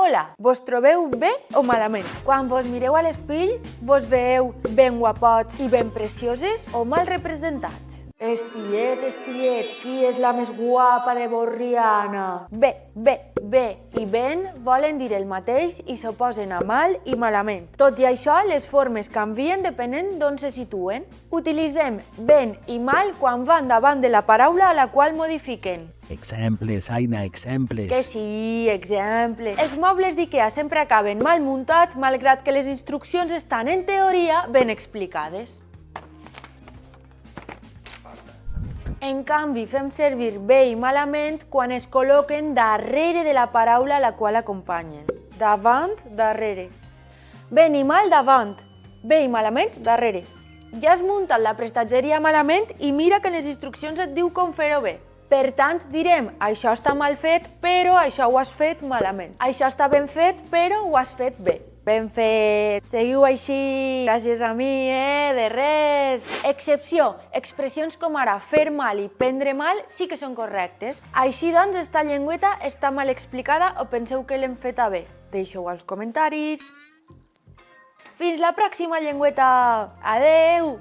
Hola, vos trobeu bé o malament? Quan vos mireu a l'espill, vos veieu ben guapots i ben precioses o mal representats? Espillet, espillet, qui és la més guapa de Borriana? Bé i ben volen dir el mateix i s'oposen a mal i malament. Tot i això, les formes canvien depenent d'on se situen. Utilitzem ben i mal quan van davant de la paraula a la qual modifiquen. Exemples, Aina, exemples. Que sí, exemples. Els mobles d'IKEA sempre acaben mal muntats, malgrat que les instruccions estan, en teoria, ben explicades. En canvi, fem servir bé i malament quan es col·loquen darrere de la paraula a la qual acompanyen. Davant, darrere. Ben i mal, davant. Bé i malament, darrere. Ja has muntat la prestatgeria malament i mira que les instruccions et diu com fer-ho bé. Per tant, direm, això està mal fet, però això ho has fet malament. Això està ben fet, però ho has fet bé. Ben fet! Seguiu així! Gràcies a mi, de res! Excepció. Expressions com ara fer mal i prendre mal sí que són correctes. Així doncs, esta llengüeta està mal explicada o penseu que l'hem feta bé? Deixeu als comentaris! Fins la pròxima llengüeta! Adeu!